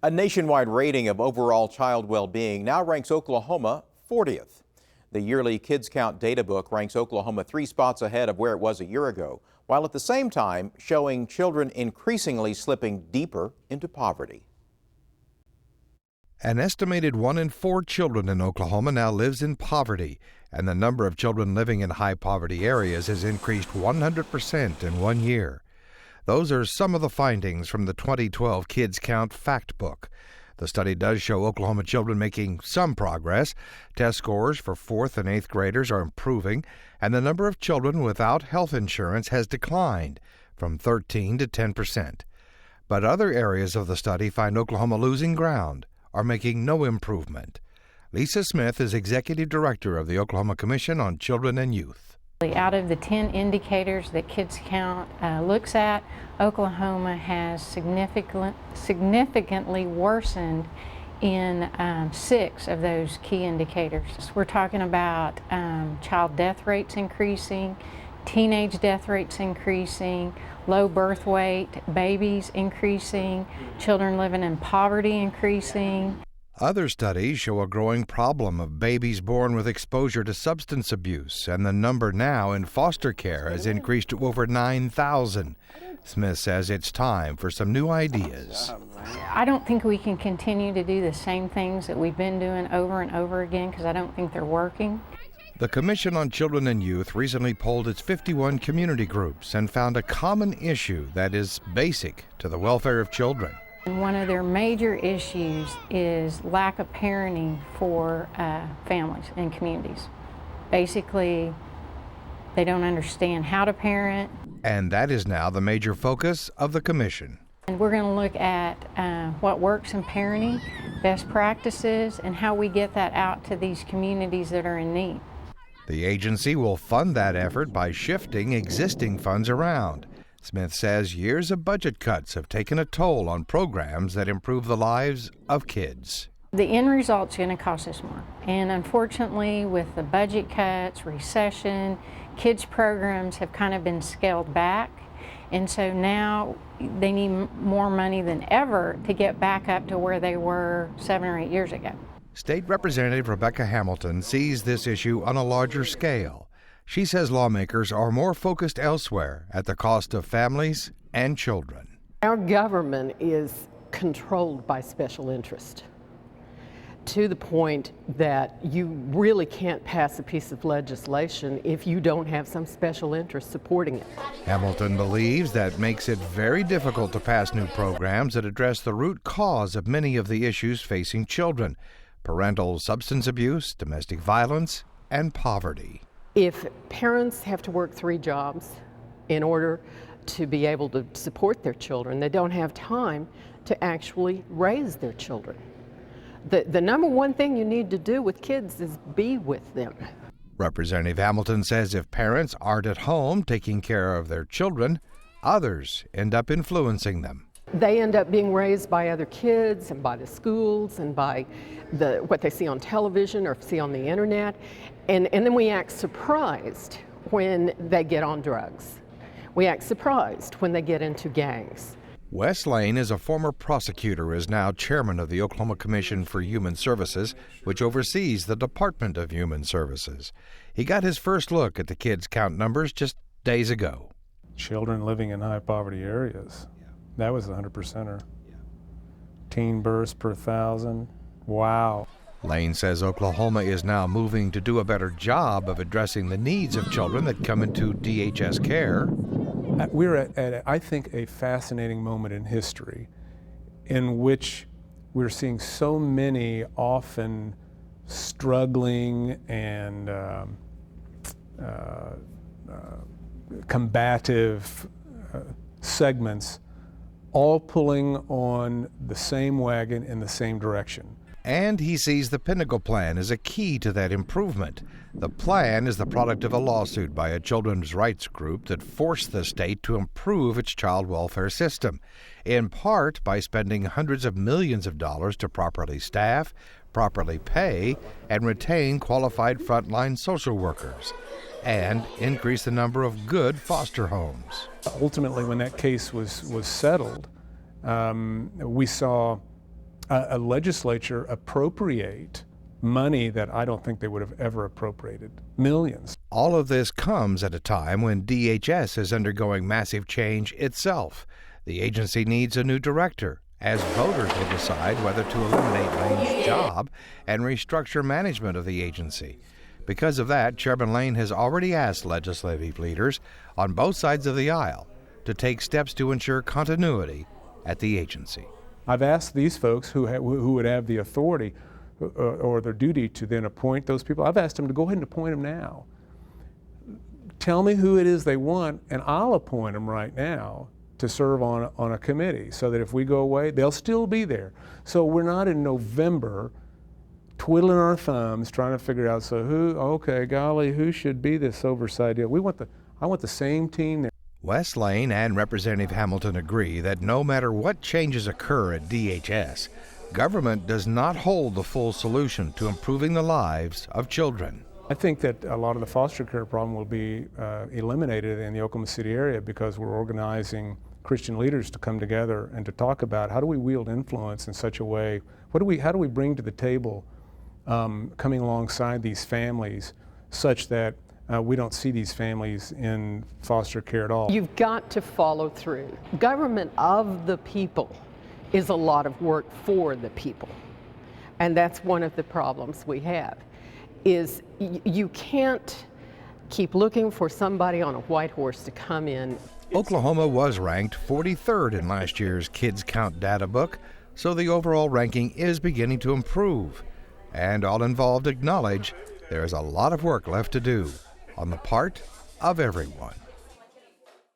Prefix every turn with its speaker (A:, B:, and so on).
A: A nationwide rating of overall child well-being now ranks Oklahoma 40th. The yearly Kids Count data book ranks Oklahoma 3 spots ahead of where it was a year ago, while at the same time showing children increasingly slipping deeper into poverty.
B: An estimated 1 in 4 children in Oklahoma now lives in poverty, and the number of children living in high poverty areas has increased 100% in 1 year. Those are some of the findings from the 2012 Kids Count Fact Book. The study does show Oklahoma children making some progress. Test scores for 4th and 8th graders are improving, and the number of children without health insurance has declined from 13 to 10%. But other areas of the study find Oklahoma losing ground or making no improvement. Lisa Smith is executive director of the Oklahoma Commission on Children and Youth.
C: Out of the 10 indicators that Kids Count looks at, Oklahoma has significantly worsened in 6 of those key indicators. We're talking about child death rates increasing, teenage death rates increasing, low birth weight babies increasing, children living in poverty increasing.
B: Other studies show a growing problem of babies born with exposure to substance abuse, and the number now in foster care has increased to over 9,000. Smith says it's time for some new ideas.
C: I don't think we can continue to do the same things that we've been doing over and over again because I don't think they're working.
B: The Commission on Children and Youth recently polled its 51 community groups and found a common issue that is basic to the welfare of children.
C: One of their major issues is lack of parenting for families and communities. Basically, they don't understand how to parent.
B: And that is now the major focus of the Commission.
C: And we're going to look at what works in parenting, best practices, and how we get that out to these communities that are in need.
B: The agency will fund that effort by shifting existing funds around. Smith says years of budget cuts have taken a toll on programs that improve the lives of kids.
C: The end result's going to cost us more. And unfortunately, with the budget cuts, recession, kids programs have kind of been scaled back. And so now they need more money than ever to get back up to where they were 7 or 8 years ago.
B: State Representative Rebecca Hamilton sees this issue on a larger scale. She says lawmakers are more focused elsewhere at the cost of families and children.
D: Our government is controlled by special interest to the point that you really can't pass a piece of legislation if you don't have some special interest supporting it.
B: Hamilton believes that makes it very difficult to pass new programs that address the root cause of many of the issues facing children: parental substance abuse, domestic violence, and poverty.
D: If parents have to work 3 jobs in order to be able to support their children, they don't have time to actually raise their children. The number one thing you need to do with kids is be with them.
B: Representative Hamilton says if parents aren't at home taking care of their children, others end up influencing them.
D: They end up being raised by other kids and by the schools and by what they see on television or see on the internet. And then we act surprised when they get on drugs. We act surprised when they get into gangs.
B: Wes Lane is a former prosecutor, is now chairman of the Oklahoma Commission for Human Services, which oversees the Department of Human Services. He got his first look at the Kids Count numbers just days ago.
E: Children living in high poverty areas. That was the 100%er. Teen births per 1,000. Wow.
B: Lane says Oklahoma is now moving to do a better job of addressing the needs of children that come into DHS care.
E: We're at, I think, a fascinating moment in history in which we're seeing so many often struggling and combative segments all pulling on the same wagon in the same direction.
B: And he sees the Pinnacle Plan as a key to that improvement. The plan is the product of a lawsuit by a children's rights group that forced the state to improve its child welfare system, in part by spending hundreds of millions of dollars to properly staff, properly pay, and retain qualified frontline social workers, and increase the number of good foster homes.
E: Ultimately, when that case was settled, we saw a legislature appropriate money that I don't think they would have ever appropriated, millions.
B: All of this comes at a time when DHS is undergoing massive change itself. The agency needs a new director, as voters will decide whether to eliminate Lane's job and restructure management of the agency. Because of that, Chairman Lane has already asked legislative leaders on both sides of the aisle to take steps to ensure continuity at the agency.
E: I've asked these folks who would have the authority or their duty to then appoint those people, I've asked them to go ahead and appoint them now. Tell me who it is they want, and I'll appoint them right now to serve on a committee, so that if we go away, they'll still be there. So we're not in November twiddling our thumbs trying to figure out, so who should be this oversight deal? I want the same team there.
B: Wes Lane and Representative Hamilton agree that no matter what changes occur at DHS, government does not hold the full solution to improving the lives of children.
E: I think that a lot of the foster care problem will be eliminated in the Oklahoma City area because we're organizing Christian leaders to come together and to talk about how do we wield influence in such a way, how do we bring to the table coming alongside these families such that we don't see these families in foster care at all.
D: You've got to follow through. Government of the people is a lot of work for the people. And that's one of the problems we have, is you can't keep looking for somebody on a white horse to come in.
B: Oklahoma was ranked 43rd in last year's Kids Count data book, so the overall ranking is beginning to improve. And all involved acknowledge there is a lot of work left to do on the part of everyone.